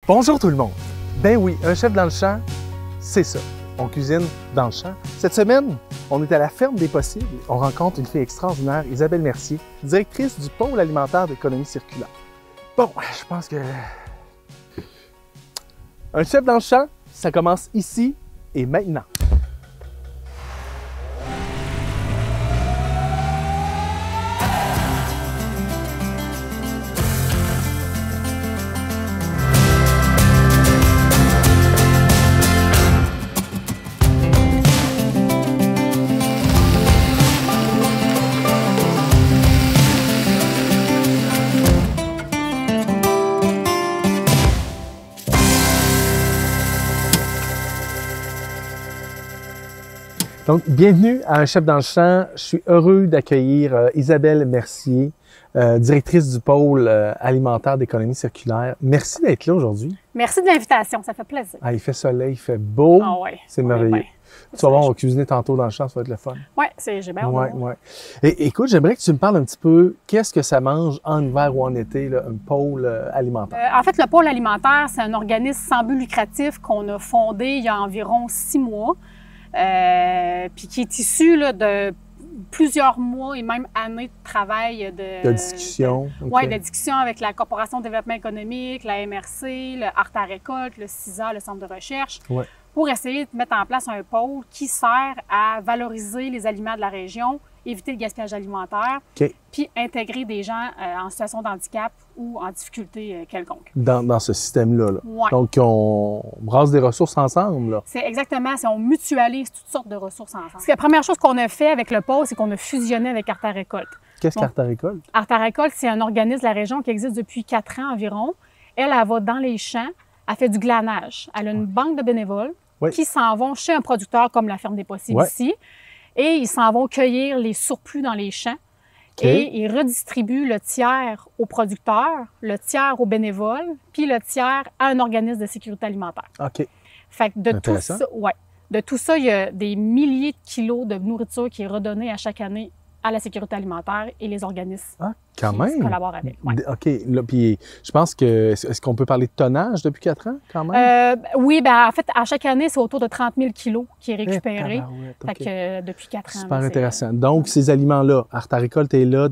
Bonjour tout le monde! Ben oui, un chef dans le champ, c'est ça. On cuisine dans le champ. Cette semaine, on est à la ferme des possibles. On rencontre une fille extraordinaire, Isabelle Mercier, directrice du pôle alimentaire d'économie circulaire. Bon, je pense que... Un chef dans le champ, ça commence ici et maintenant. Donc, bienvenue à Un chef dans le champ. Je suis heureux d'accueillir Isabelle Mercier, directrice du pôle alimentaire d'économie circulaire. Merci d'être là aujourd'hui. Merci de l'invitation, ça fait plaisir. Ah, il fait soleil, il fait beau, ouais, c'est merveilleux. Tu vas voir, on va cuisiner tantôt dans le champ, ça va être le fun. Oui, j'ai bien hâte. Ouais. Et écoute, j'aimerais que tu me parles un petit peu, qu'est-ce que ça mange en hiver ou en été, là, un pôle alimentaire? En fait, le pôle alimentaire, c'est un organisme sans but lucratif qu'on a fondé il y a environ 6 mois. Puis qui est issu là, de plusieurs mois et même années de travail de discussion. Oui, de discussion avec la Corporation de développement économique, la MRC, le Art à récolte, le CISA, le Centre de recherche, pour essayer de mettre en place un pôle qui sert à valoriser les aliments de la région, éviter le gaspillage alimentaire, puis intégrer des gens en situation de handicap ou en difficulté quelconque. Dans ce système-là. Là. Ouais. Donc, on brasse des ressources ensemble. Là. C'est exactement, on mutualise toutes sortes de ressources ensemble. Parce que la première chose qu'on a fait avec le pôle, c'est qu'on a fusionné avec Art à récolte. Qu'est-ce qu'Art à récolte? Art à récolte, c'est un organisme de la région qui existe depuis 4 ans environ. Elle va dans les champs, elle fait du glanage. Elle a une banque de bénévoles qui s'en vont chez un producteur comme la Ferme des Possibles ici. Et ils s'en vont cueillir les surplus dans les champs. Et ils redistribuent le tiers aux producteurs, le tiers aux bénévoles, puis le tiers à un organisme de sécurité alimentaire. OK. Fait que de tout ça, il y a des milliers de kilos de nourriture qui est redonnée à chaque année à la sécurité alimentaire et les organismes qui collaborent avec. Ouais. OK. Là, puis je pense que... Est-ce qu'on peut parler de tonnage depuis 4 ans, quand même? Oui, en fait, à chaque année, c'est autour de 30 000 kilos qui est récupéré. Fait que depuis 4 ans. Super intéressant. Donc, ces aliments-là, Art à récolte est là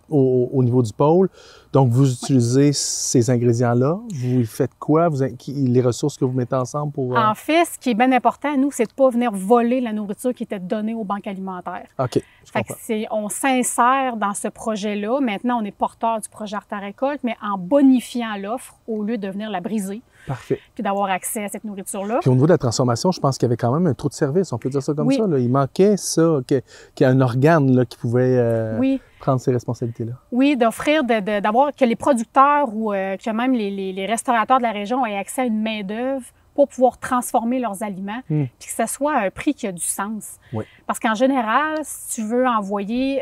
au niveau du pôle. Donc, vous utilisez ces ingrédients-là. Vous faites quoi? Les ressources que vous mettez ensemble pour... En fait, ce qui est bien important, nous, c'est de ne pas venir voler la nourriture qui était donnée aux banques alimentaires. OK. On s'insère dans ce projet-là. Maintenant, on est porteur du projet Art à récolte, mais en bonifiant l'offre au lieu de venir la briser. Parfait. Puis d'avoir accès à cette nourriture-là. Puis au niveau de la transformation, je pense qu'il y avait quand même un trou de service, on peut dire ça comme ça. Là. Il manquait ça, qu'il y a un organe là, qui pouvait prendre ces responsabilités-là. Oui, d'offrir, d'avoir que les producteurs ou que même les restaurateurs de la région aient accès à une main-d'œuvre pour pouvoir transformer leurs aliments, puis que ce soit à un prix qui a du sens. Oui. Parce qu'en général, si tu veux envoyer,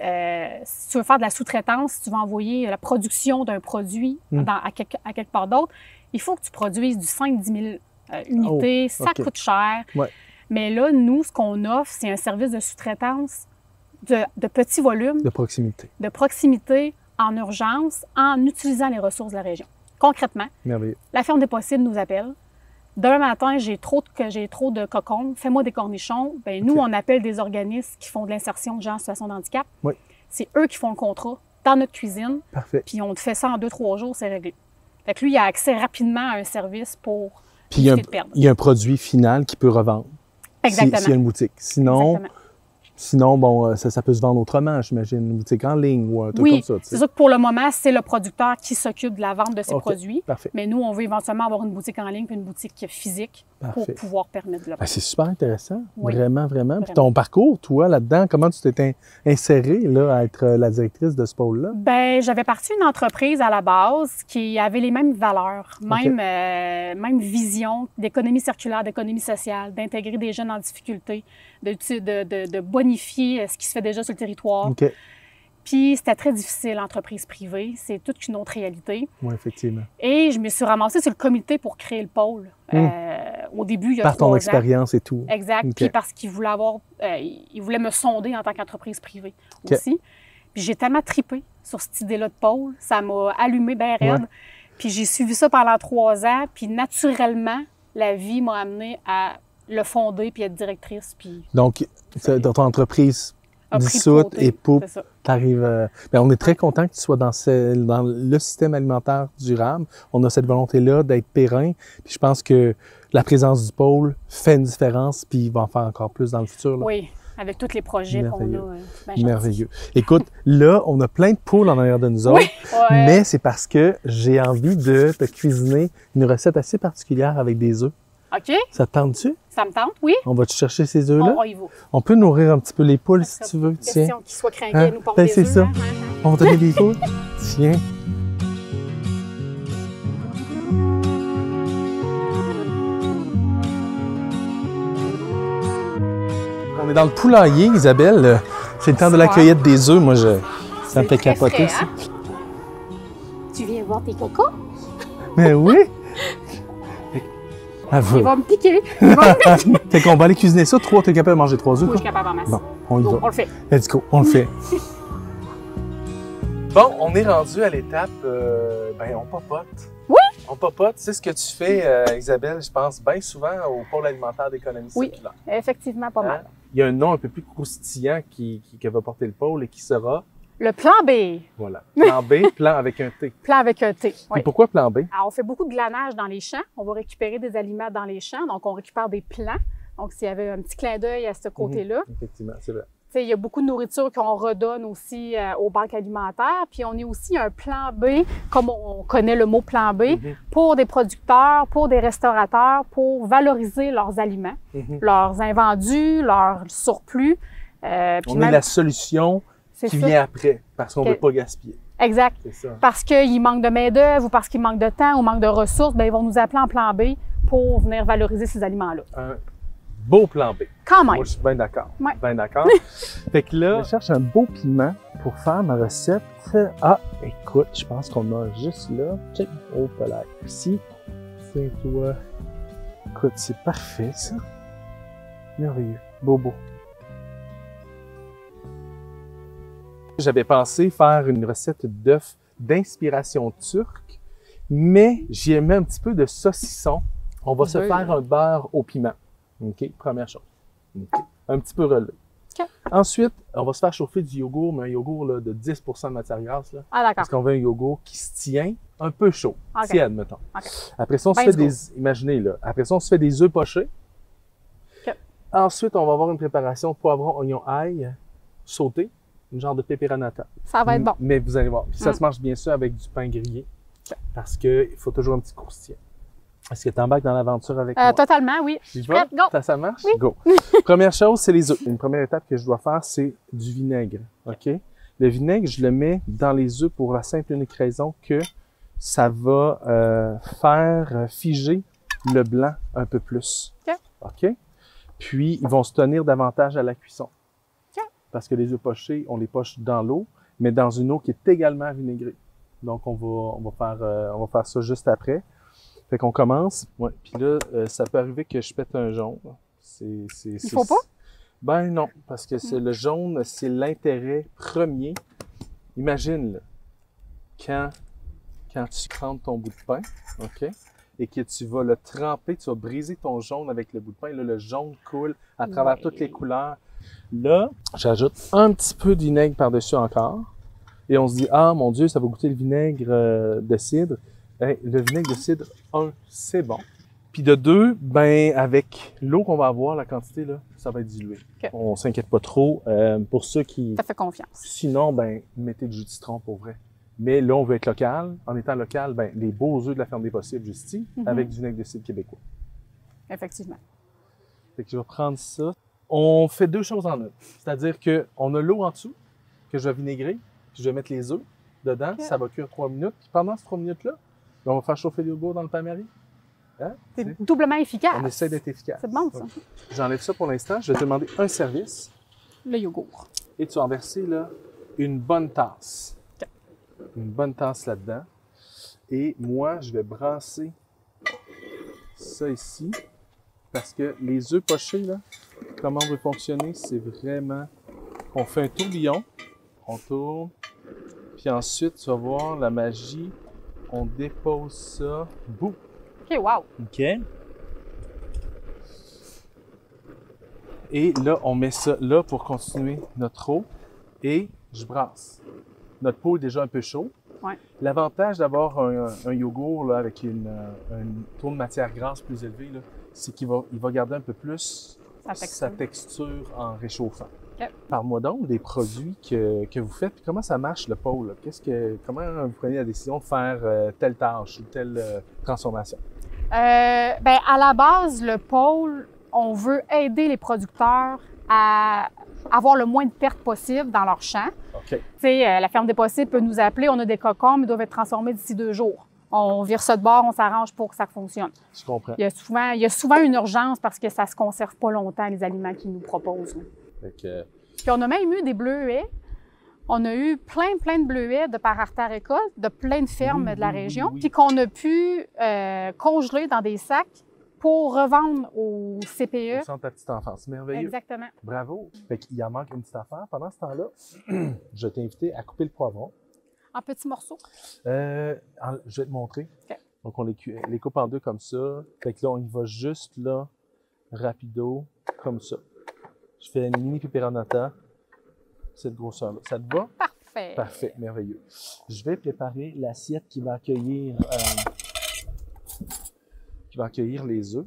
si tu veux faire de la sous-traitance, si tu veux envoyer la production d'un produit à quelque part d'autre, il faut que tu produises du 5-10 000 unités, ça coûte cher. Ouais. Mais là, nous, ce qu'on offre, c'est un service de sous-traitance de petit volume. De proximité. De proximité, en urgence, en utilisant les ressources de la région. Concrètement, la Ferme des Possibles nous appelle. Demain matin, j'ai trop de cocons, fais-moi des cornichons. Bien, nous, on appelle des organismes qui font de l'insertion de gens en situation de handicap. Oui. C'est eux qui font le contrat dans notre cuisine. Parfait. Puis on te fait ça en 2-3 jours, c'est réglé. Fait que lui, il a accès rapidement à un service pour éviter de perdre. Il y a un produit final qu'il peut revendre. Exactement. S'il y a une boutique. Sinon, bon, ça peut se vendre autrement, j'imagine, une boutique en ligne ou un truc comme ça. C'est sûr que pour le moment, c'est le producteur qui s'occupe de la vente de ses produits. Parfait. Mais nous, on veut éventuellement avoir une boutique en ligne puis une boutique physique pour pouvoir permettre de le vendre. C'est super intéressant. Vraiment. Puis ton parcours, toi, là-dedans, comment tu t'es insérée là, à être la directrice de ce pôle-là? Bien, j'avais parti une entreprise à la base qui avait les mêmes valeurs, même vision d'économie circulaire, d'économie sociale, d'intégrer des jeunes en difficulté, de bonifier ce qui se fait déjà sur le territoire. Puis c'était très difficile, entreprise privée. C'est toute une autre réalité. Oui, effectivement. Et je me suis ramassée sur le comité pour créer le pôle. Au début, il y a 3 ans. Par ton expérience et tout. Exact. Puis parce qu'il voulait il voulait me sonder en tant qu'entreprise privée aussi. Puis j'ai tellement tripé sur cette idée-là de pôle. Ça m'a allumé bien raide. Puis j'ai suivi ça pendant 3 ans. Puis naturellement, la vie m'a amenée à le fonder puis être directrice. Puis... Donc, dans ton entreprise dissoute et poupe, t'arrives... on est très content que tu sois dans le système alimentaire durable. On a cette volonté-là d'être périn. Puis je pense que la présence du pôle fait une différence, puis il va en faire encore plus dans le futur. Là. Oui, avec tous les projets qu'on a. Merveilleux. Écoute, là, on a plein de poules en arrière de nous autres, mais c'est parce que j'ai envie de te cuisiner une recette assez particulière avec des œufs. OK. Ça te tente-tu? Ça me tente, oui. On va-tu chercher ces œufs-là? On y va. On peut nourrir un petit peu les poules, si tu veux. Tiens. Question qu'ils soient craqués à nous porter des œufs. C'est ça. On va donner des poules. Tiens. On est dans le poulailler, Isabelle. C'est le temps de la cueillette des œufs. Moi, ça me fait capoter, ça. Tu viens voir tes cocos? Mais oui! Il va me piquer. Fait qu'on va aller cuisiner ça. 3, t'es capable de manger 3 œufs? Oui, je suis capable en masse. Bon, on y va. On le fait. Let's go, on le fait. Bon, on est rendu à l'étape, on papote. Oui! On papote. C'est ce que tu fais, Isabelle, je pense, bien souvent au pôle alimentaire d'économie circulaire. Oui, effectivement, pas mal. Il y a un nom un peu plus croustillant qui va porter le pôle et qui sera... Le plan B. Voilà. Plan B, plan avec un T. Plan avec un T, oui. Et pourquoi plan B? Alors, on fait beaucoup de glanage dans les champs. On va récupérer des aliments dans les champs. Donc, on récupère des plants. Donc, s'il y avait un petit clin d'œil à ce côté-là. Effectivement, c'est vrai. Il y a beaucoup de nourriture qu'on redonne aussi aux banques alimentaires. Puis, on est aussi un plan B, comme on connaît le mot plan B, pour des producteurs, pour des restaurateurs, pour valoriser leurs aliments, leurs invendus, leurs surplus. On est la solution qui vient après, parce qu'on ne veut pas gaspiller. Exact. C'est ça. Parce qu'il manque de main-d'œuvre ou parce qu'il manque de temps ou manque de ressources, bien, ils vont nous appeler en plan B pour venir valoriser ces aliments-là. Un beau plan B. Quand même. Moi, je suis bien d'accord. Ouais. Bien d'accord. Fait que là, je cherche un beau piment pour faire ma recette. Ah, écoute, je pense qu'on a juste là. Check. Oh, polaire. Ici, c'est toi. Écoute, c'est parfait, ça. Merveilleux. Beau. J'avais pensé faire une recette d'œufs d'inspiration turque, mais j'y ai mis un petit peu de saucisson. On va se faire un beurre au piment. OK? Première chose. Okay. Un petit peu relevé. Okay. Ensuite, on va se faire chauffer du yogourt, mais un yogourt là, de 10% de matière grasse. Là, ah, d'accord. parce qu'on veut un yogourt qui se tient un peu chaud. Okay. Tiède, mettons. Okay. Après ça, on se fait des... Imaginez, là. Après ça, on se fait des œufs pochés. Okay. Ensuite, on va avoir une préparation poivron, oignon, ail, sauté. Une genre de peperonata. Ça va être bon. Mais vous allez voir. Puis ça se mange bien sûr avec du pain grillé. Parce qu'il faut toujours un petit croustillant. Est-ce que tu embarques dans l'aventure avec moi? Totalement, oui. Je suis prête, go! Ça marche? Oui. Go! Première chose, c'est les œufs. Une première étape que je dois faire, c'est du vinaigre. OK? Le vinaigre, je le mets dans les œufs pour la simple et unique raison que ça va faire figer le blanc un peu plus. OK? Puis, ils vont se tenir davantage à la cuisson. Parce que les œufs pochés, on les poche dans l'eau, mais dans une eau qui est également vinaigrée. Donc, on va faire ça juste après. Fait qu'on commence. Ouais. Puis là, ça peut arriver que je pète un jaune. Il faut pas? Ben non, parce que le jaune, c'est l'intérêt premier. Imagine, là, quand tu prends ton bout de pain, OK, et que tu vas le tremper, tu vas briser ton jaune avec le bout de pain. Là, le jaune coule à travers toutes les couleurs. Là, j'ajoute un petit peu de vinaigre par-dessus encore. Et on se dit, ah mon Dieu, ça va goûter le vinaigre de cidre. Ben, le vinaigre de cidre, 1, c'est bon. Puis de 2, ben avec l'eau qu'on va avoir, la quantité, là, ça va être dilué. Okay. On s'inquiète pas trop. Pour ceux qui... Ça fait confiance. Sinon, ben mettez du jus de citron pour vrai. Mais là, on veut être local. En étant local, ben les beaux œufs de la ferme des possibles, juste ici, avec du vinaigre de cidre québécois. Effectivement. Fait que je vais prendre ça. On fait 2 choses en une. C'est-à-dire qu'on a l'eau en dessous, que je vais vinaigrer, puis je vais mettre les œufs dedans. Okay. Ça va cuire 3 minutes. Puis pendant ces 3 minutes-là, on va faire chauffer le yogourt dans le pain-marie. Hein? C'est doublement efficace. On essaie d'être efficace. C'est bon, ça. Okay. J'enlève ça pour l'instant. Je vais te demander un service. Le yogourt. Et tu vas en verser là, une bonne tasse. Okay. Une bonne tasse là-dedans. Et moi, je vais brasser ça ici. Parce que les œufs pochés, là, comment on veut fonctionner, c'est vraiment qu'on fait un tourbillon, on tourne, puis ensuite, tu vas voir la magie, on dépose ça. Boum! OK, wow! OK. Et là, on met ça là pour continuer notre eau et je brasse. Notre pot est déjà un peu chaud. Ouais. L'avantage d'avoir un yogourt là, avec un taux de matière grasse plus élevé, c'est qu'il va garder un peu plus sa texture en réchauffant. Okay. Parle-moi donc des produits que vous faites. Puis comment ça marche le pôle? Comment vous prenez la décision de faire telle tâche ou telle transformation? À la base, le pôle, on veut aider les producteurs à avoir le moins de pertes possible dans leur champ. Okay. La ferme des possibles peut nous appeler, on a des cocons, mais ils doivent être transformés d'ici 2 jours. On vire ça de bord, on s'arrange pour que ça fonctionne. Je comprends. Il y a souvent une urgence parce que ça ne se conserve pas longtemps, les aliments qu'ils nous proposent. Puis on a même eu des bleuets. On a eu plein de bleuets de par artère-récolte, de plein de fermes de la région, puis qu'on a pu congeler dans des sacs pour revendre au CPE. Au centre de la petite enfance. Merveilleux. Exactement. Bravo. Fait qu'il en manque une petite affaire. Pendant ce temps-là, je t'ai invité à couper le poivron. En petits morceaux? Je vais te montrer. Okay. Donc, on les coupe en deux comme ça. Fait que là, on y va juste là, rapido, comme ça. Je fais une mini peperonata, cette grosseur-là. Ça te va? Parfait. Parfait, merveilleux. Je vais préparer l'assiette qui va accueillir les œufs.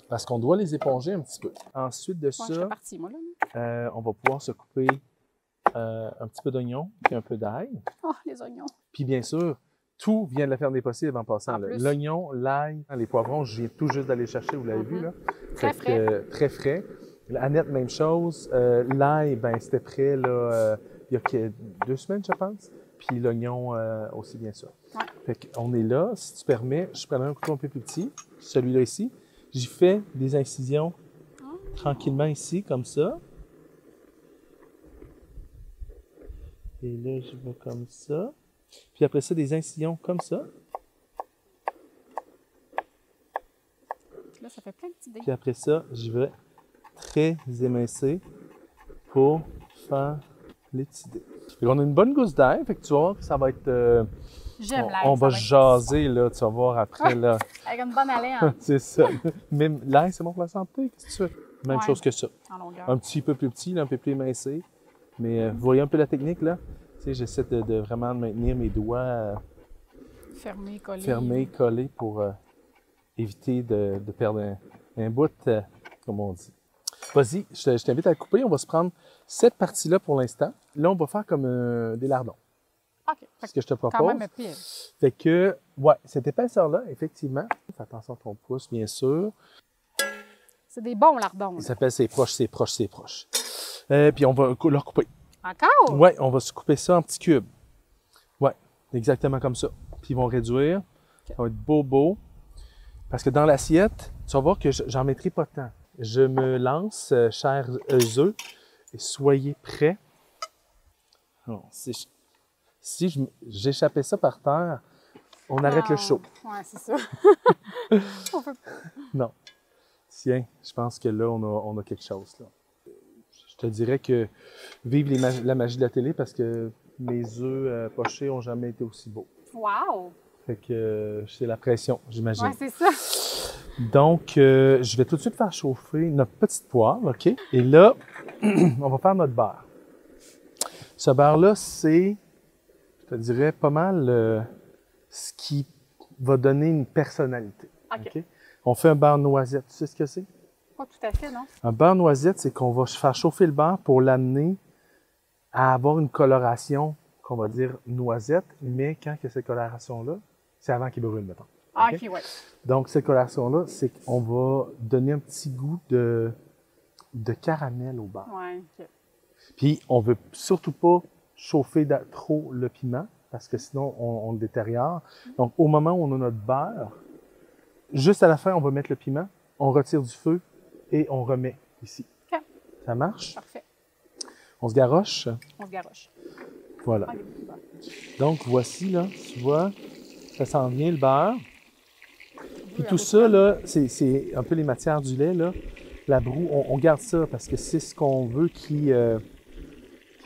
Parce qu'on doit les éponger un petit peu. Ensuite de ça, je suis partie, moi, là. on va pouvoir se couper un petit peu d'oignon et un peu d'ail. Oh, les oignons. Puis bien sûr, tout vient de la ferme des possibles en passant. L'oignon, l'ail, les poivrons, je viens tout juste d'aller chercher, vous l'avez vu là. Très frais. Très frais. Annette, même chose. L'ail, c'était prêt là, il y a 2 semaines, je pense. Puis l'oignon aussi, bien sûr. Ouais. Fait qu'on est là. Si tu permets, je prends un couteau un peu plus petit, celui-là ici. J'y fais des incisions tranquillement ici, comme ça. Et là, je vais comme ça. Puis après ça, des incisions comme ça. Là, ça fait plein de petits dés. Puis après ça, je vais très émincer pour faire les petits dés. Puis on a une bonne gousse d'ail, fait que tu vas voir que ça va être... J'aime l'ail. On va jaser, là, tu vas voir après, là. Avec une bonne haleine. C'est ça. Même l'ail, c'est bon pour la santé, qu'est-ce que tu fais? Même chose que ça. En longueur. Un petit peu plus petit, là, un peu plus émincé. Mais vous voyez un peu la technique, là? Tu sais, j'essaie de vraiment maintenir mes doigts fermés, collés pour éviter de perdre un bout, comme on dit. Vas-y, je t'invite à le couper. On va se prendre cette partie-là pour l'instant. Là, on va faire comme des lardons. OK. C'est ce que je te propose. Quand même pire. Fait que, ouais, cette épaisseur-là, effectivement. Fais attention à ton pouce, bien sûr. C'est des bons lardons. Il s'appelle c'est proche. Puis on va leur couper. Encore? Oui, on va se couper ça en petits cubes. Oui, exactement comme ça. Puis ils vont réduire. Ça va être beau. Parce que dans l'assiette, tu vas voir que j'en mettrai pas tant. Je me lance, chers œufs, et soyez prêts. Non, si j'échappais ça par terre, on arrête le show. Oui, c'est ça. On peut pas. Non. Tiens, je pense que là, on a quelque chose, là. Je te dirais que vive la magie de la télé parce que mes œufs pochés n'ont jamais été aussi beaux. Wow! Fait que c'est la pression, j'imagine. Oui, c'est ça. Donc, je vais tout de suite faire chauffer notre petite poêle, OK? Et là, on va faire notre beurre. Ce beurre-là, c'est, je te dirais, pas mal ce qui va donner une personnalité. OK. On fait un beurre noisette. Tu sais ce que c'est? Pas tout à fait, non? Un beurre noisette, c'est qu'on va faire chauffer le beurre pour l'amener à avoir une coloration qu'on va dire noisette, mais quand il y a cette coloration-là, c'est avant qu'il brûle, mettons. OK, ouais. Donc, cette coloration-là, c'est qu'on va donner un petit goût de caramel au beurre. Ouais, OK. Puis, on veut surtout pas chauffer trop le piment, parce que sinon, on le détériore. Donc, au moment où on a notre beurre, juste à la fin, on va mettre le piment, on retire du feu et on remet ici. OK. Ça marche? Parfait. On se garoche? On se garoche. Voilà. Donc, voici, là, tu vois, ça s'en vient le beurre. Puis tout ça, là, c'est un peu les matières du lait, là. La broue, on garde ça parce que c'est ce qu'on veut qui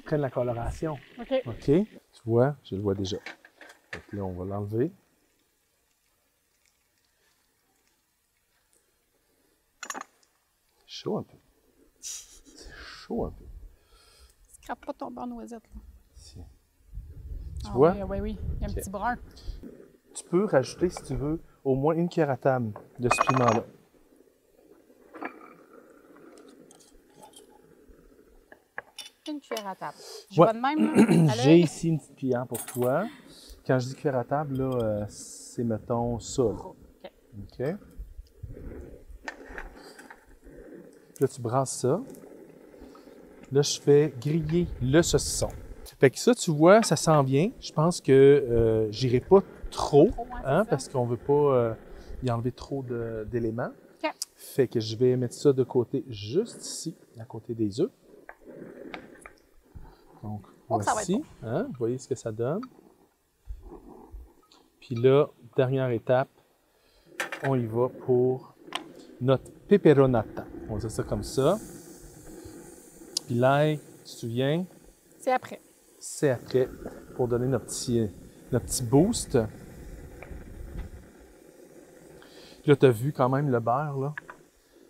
prenne la coloration. OK. OK? Tu vois, je le vois déjà. Puis là, on va l'enlever. C'est chaud un peu. C'est chaud un peu. Scrape pas ton beurre noisette, là. Ici. Tu vois? Oui, oui. Il y a un petit brun. Tu peux rajouter, si tu veux, au moins une cuillère à table de ce piment-là. Une cuillère à table. Je vois de même, là. J'ai ici une petite cuillère pour toi. Quand je dis cuillère à table, là, c'est, mettons, ça. Là. OK. Là, tu brasses ça. Là, je fais griller le saucisson. Fait que ça, tu vois, ça sent bien. Je pense que j'irai pas trop, hein, parce qu'on veut pas y enlever trop d'éléments. Okay. Fait que je vais mettre ça de côté, juste ici, à côté des œufs. Donc, voici. Bon. Hein, vous voyez ce que ça donne. Puis là, dernière étape, on y va pour notre peperonata. On va dire ça comme ça. Puis l'ail, tu te souviens? C'est après. C'est après, pour donner notre petit boost. Puis là, tu as vu quand même le beurre, là,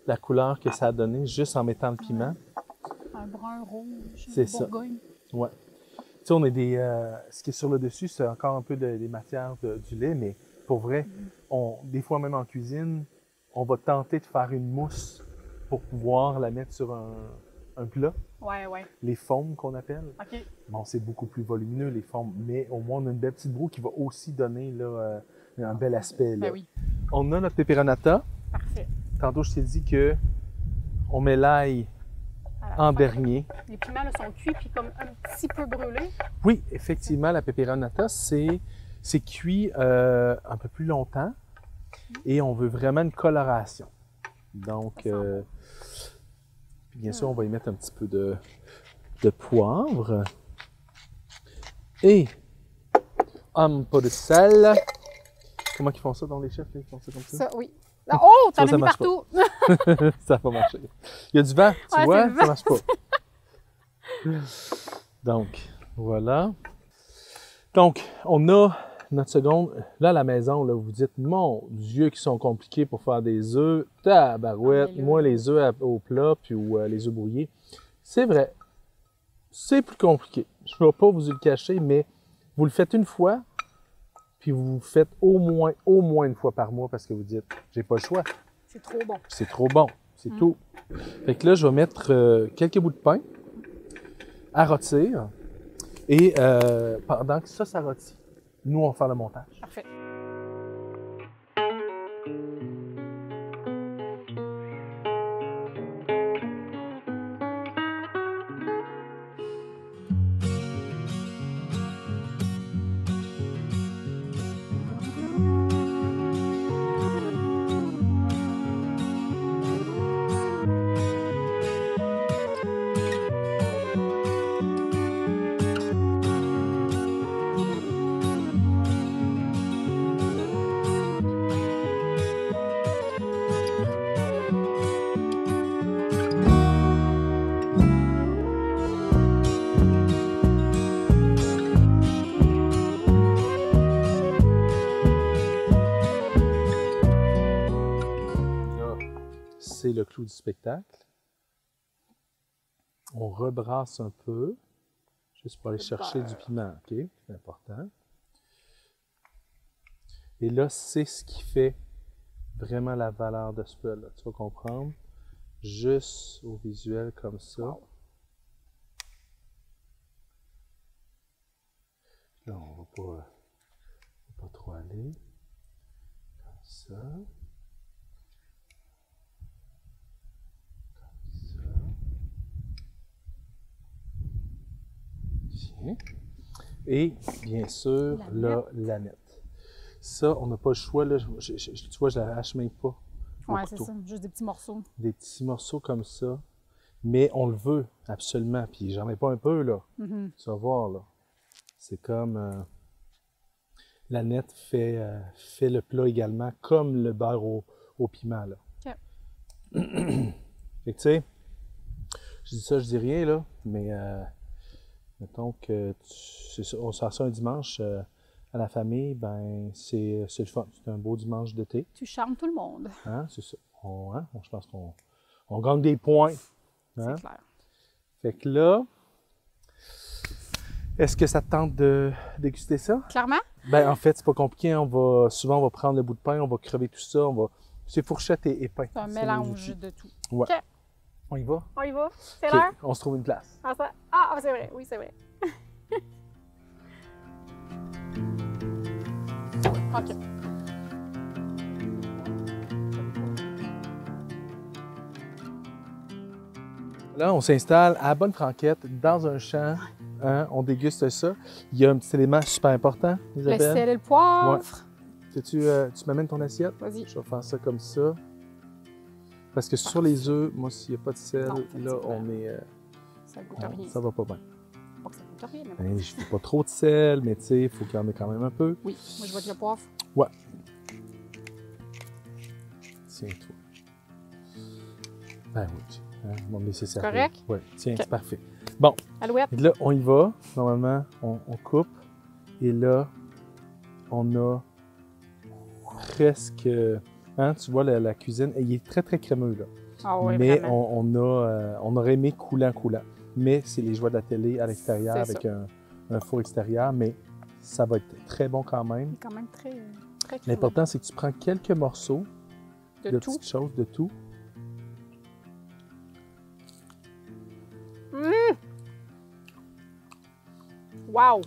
la couleur que ça a donné juste en mettant le piment. Un brun rouge. C'est ça. Ouais. Tu sais, on est ce qui est sur le dessus, c'est encore un peu des matières du lait, mais pour vrai, des fois même en cuisine, on va tenter de faire une mousse pour pouvoir la mettre sur un plat. Ouais, ouais. Les faumes qu'on appelle. OK. Bon, c'est beaucoup plus volumineux, les faumes, mais au moins, on a une belle petite broue qui va aussi donner là, un bel aspect. Là. Ben oui. On a notre peperonata. Parfait. Tantôt, je t'ai dit que on met l'ail en dernier. Les piments là, sont cuits puis comme un petit peu brûlés. Oui, effectivement, la peperonata, c'est cuit un peu plus longtemps et on veut vraiment une coloration. Donc, bien sûr, on va y mettre un petit peu de poivre et un peu de sel. Comment ils font ça dans les chefs? Ils font ça comme ça? Ça, oui. Oh, t'en as mis partout! Ça va pas marcher. Il y a du vent, tu vois? Ça marche pas. Donc, voilà. Donc, on a notre seconde. Là, à la maison, là, vous dites, mon Dieu, qu'ils sont compliqués pour faire des œufs. Tabarouette. Moi, les œufs au plat, puis ou les œufs brouillés. C'est vrai. C'est plus compliqué. Je ne vais pas vous le cacher, mais vous le faites une fois, puis vous le faites au moins une fois par mois parce que vous dites, j'ai pas le choix. C'est trop bon. C'est trop bon. C'est tout. Fait que là, je vais mettre quelques bouts de pain à rôtir. Et pendant que ça rôtit, nous, on va faire le montage. Parfait. C'est le clou du spectacle. On rebrasse un peu, juste pour aller chercher du piment, OK? C'est important. Et là, c'est ce qui fait vraiment la valeur de ce plat-là. Tu vas comprendre. Juste au visuel comme ça. Là, on va pas trop aller. Comme ça. Et bien sûr, l'aneth. Ça, on n'a pas le choix. Là, tu vois, je la hache même pas. Oui, c'est ça. Juste des petits morceaux. Des petits morceaux comme ça. Mais on le veut, absolument. Puis j'en ai pas un peu, là. Tu vas voir, là. C'est comme... l'aneth fait le plat également, comme le beurre au piment, là. OK. Fait que, tu sais, je dis ça, je dis rien, là. Mais... mettons que c'est ça, on sort ça un dimanche à la famille, ben c'est le fun. C'est un beau dimanche d'été. Tu charmes tout le monde. Hein? C'est ça. Je pense qu'on gagne des points. Hein? C'est clair. Fait que là, est-ce que ça te tente de déguster ça? Clairement? Ben en fait, c'est pas compliqué. Souvent, on va prendre le bout de pain, on va crever tout ça. C'est fourchette et pain. C'est un mélange de tout. Ouais. OK. On y va? On y va? C'est OK. l'heure? On se trouve une place. C'est vrai. Oui, c'est vrai. OK. Là, on s'installe à Bonne Franquette, dans un champ. Hein, on déguste ça. Il y a un petit élément super important, Isabelle. Le sel et le poivre. Ouais. Tu m'amènes ton assiette? Vas-y. Je vais faire ça comme ça. Parce que sur les œufs, moi, s'il n'y a pas de sel, Non, là, on est... ça goûte rien. Ça va pas bien. Pas que ça goûte rien, mais Ben, je ne fais pas trop de sel, mais tu sais, il faut qu'il y en ait quand même un peu. oui, moi, je vais avec le poivre. Ouais. Tiens-toi. Ben oui. Hein, on va me laisser servir. Correct? Oui, tiens, OK. c'est parfait. Bon, Alouette. et là, on y va. Normalement, on coupe. Et là, on a presque... Hein, tu vois, la cuisine, il est très, très crémeux, là. Ah oui, mais vraiment. on aurait aimé coulant. Mais c'est les joies de la télé à l'extérieur C'est avec un four extérieur, mais ça va être très bon quand même. C'est quand même très crémeux. L'important, c'est que tu prends quelques morceaux De tout. petites choses, de tout. Wow!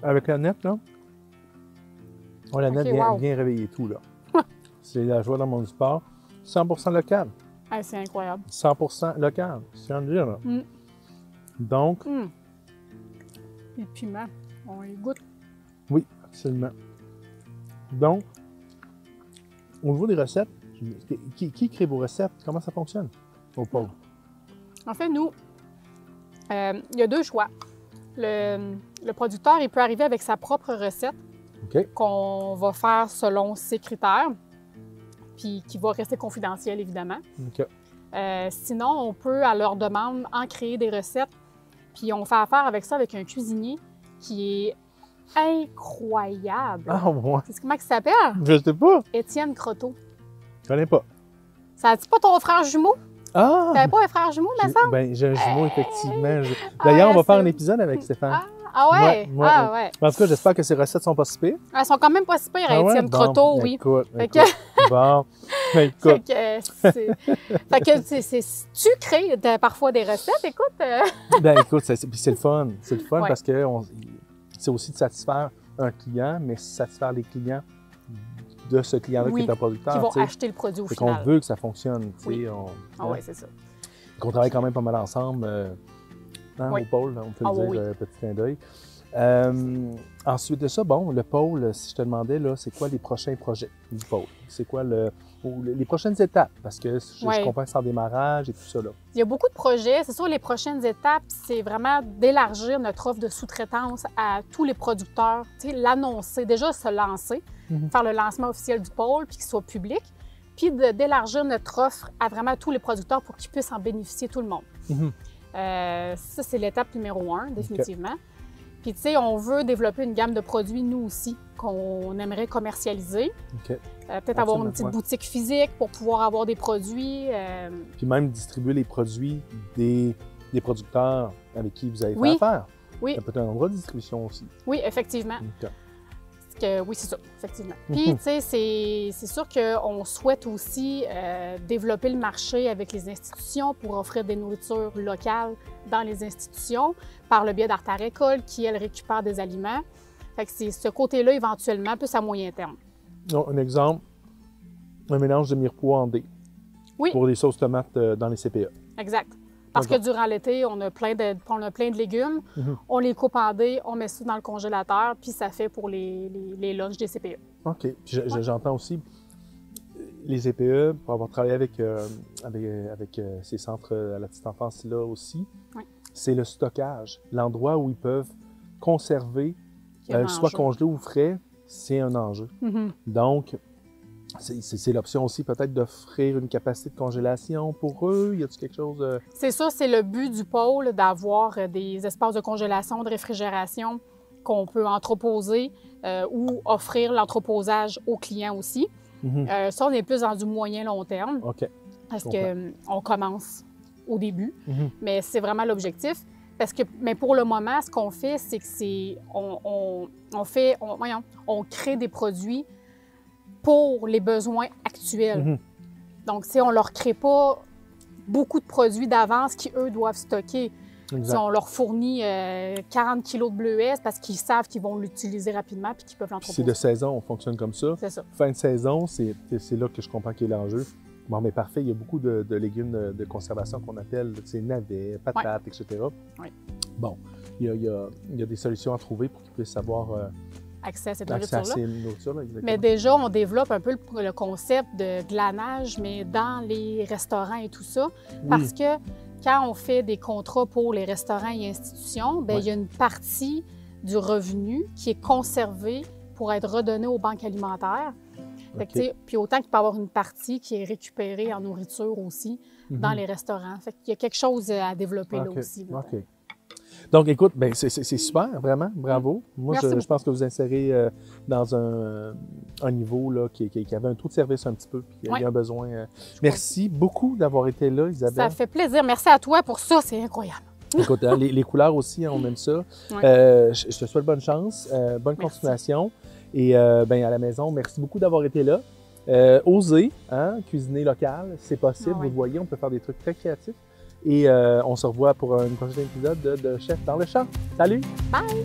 Avec la nette, là, la nette vient, wow. vient réveiller tout, là. C'est la joie dans mon sport. 100% local. Hey, c'est incroyable. 100% local. C'est à dire, là. Donc, Les piments, on les goûte. oui, absolument. Donc, au niveau des recettes, qui crée vos recettes? Comment ça fonctionne? Au pauvre. En fait, nous, il y a deux choix. Le producteur, il peut arriver avec sa propre recette OK. qu'on va faire selon ses critères, puis qui va rester confidentiel, évidemment. OK. Sinon, on peut, à leur demande, en créer des recettes, puis on fait affaire avec ça avec un cuisinier qui est incroyable. Ah, ouais. C'est comment il s'appelle? Je sais pas. Étienne Croteau. Je connais pas. Ça dit pas ton frère jumeau? Ah! T'avais pas un frère jumeau, me semble? Ben, j'ai un jumeau, effectivement. D'ailleurs, on va faire un épisode avec Stéphane. Ah ouais? Ouais. Ah ouais. En tout cas, j'espère que ces recettes sont pas si pires. Elles sont quand même pas si pires, Ah ouais? Étienne Bon, Croteau, oui. Écoute, Fait écoute. Bon, ben, écoute. Fait que tu crées parfois des recettes, écoute. Ben, écoute, c'est le fun. C'est le fun Ouais. parce que c'est aussi de satisfaire un client, mais satisfaire les clients de ce client-là Oui, qui est un producteur. qui vont tu sais. acheter le produit au Fait qu'on final. veut que ça fonctionne. tu sais, Oui. on, Ah oui, c'est ça. qu'on travaille quand même pas mal ensemble. Hein, Oui. au pôle, on peut Ah le dire, oui. petit clin d'œil. Ensuite de ça, bon, le pôle, si je te demandais, là, c'est quoi les prochains projets du pôle? C'est quoi les prochaines étapes? Parce que je comprends que c'est en démarrage et tout ça, là. Il y a beaucoup de projets. C'est sûr, les prochaines étapes, c'est vraiment d'élargir notre offre de sous-traitance à tous les producteurs, tu sais, l'annoncer, déjà se lancer, faire le lancement officiel du pôle, puis qu'il soit public, puis d'élargir notre offre à vraiment tous les producteurs pour qu'ils puissent en bénéficier tout le monde. Ça, c'est l'étape numéro 1, définitivement. Puis, tu sais, on veut développer une gamme de produits, nous aussi, qu'on aimerait commercialiser. Peut-être avoir une petite boutique physique pour pouvoir avoir des produits. Puis même distribuer les produits des producteurs avec qui vous avez fait Oui. affaire. Oui. Il y a peut-être un endroit de distribution aussi. Oui, effectivement. OK. Oui, c'est ça, effectivement. Puis, tu sais, c'est sûr qu'on souhaite aussi développer le marché avec les institutions pour offrir des nourritures locales dans les institutions par le biais d'Artarécole qui, elle, récupère des aliments. Fait que c'est ce côté-là, éventuellement, plus à moyen terme. Donc, un exemple, un mélange de mirepoix en dés. Oui. Pour les sauces tomates dans les CPE. Exact. Parce que durant l'été, on a plein de légumes, on les coupe en dés, on met ça dans le congélateur, puis ça fait pour les lunchs des CPE. OK. Puis j'entends aussi les CPE, pour avoir travaillé avec ces centres à la petite enfance-là aussi, c'est le stockage. L'endroit où ils peuvent conserver, soit congelé ou frais, c'est un enjeu. Donc, c'est l'option aussi peut-être d'offrir une capacité de congélation pour eux. Y a-t-il quelque chose? C'est ça, c'est le but du pôle, d'avoir des espaces de congélation, de réfrigération qu'on peut entreposer ou offrir l'entreposage aux clients aussi. Ça, on est plus dans du moyen-long terme. OK. Parce qu'on commence au début, mais c'est vraiment l'objectif. Parce que, mais pour le moment, ce qu'on fait, c'est que on crée des produits pour les besoins actuels. Donc, on ne leur crée pas beaucoup de produits d'avance qui, eux, doivent stocker. On leur fournit 40 kilos de bleuets parce qu'ils savent qu'ils vont l'utiliser rapidement et qu'ils peuvent l'entreposer. C'est de saison, on fonctionne comme ça. C'est ça. Fin de saison, c'est là que je comprends quel est l'enjeu. Bon, mais parfait, il y a beaucoup de légumes de conservation qu'on appelle navets, patates, etc. Oui. Bon, il y a des solutions à trouver pour qu'ils puissent avoir accès à cette nourriture-là. Mais déjà, on développe un peu le concept de glanage, mais dans les restaurants et tout ça. Parce que quand on fait des contrats pour les restaurants et institutions, bien, il y a une partie du revenu qui est conservée pour être redonnée aux banques alimentaires. Puis autant qu'il peut y avoir une partie qui est récupérée en nourriture aussi dans les restaurants. Fait qu'il y a quelque chose à développer là aussi. Là. OK. Donc, écoute, ben, c'est super, vraiment. Bravo. Moi, je pense que vous insérez dans un niveau là, qui avait un trou de service un petit peu, puis il y a un besoin. Merci beaucoup d'avoir été là, Isabelle. Ça fait plaisir. Merci à toi pour ça. C'est incroyable. Écoute, les couleurs aussi, on aime ça. Je te souhaite bonne chance, bonne continuation. Et ben, à la maison, merci beaucoup d'avoir été là. Osez, cuisiner local, c'est possible. Vous le voyez, on peut faire des trucs très créatifs. Et on se revoit pour un prochain épisode de Chef dans le champ. Salut! Bye!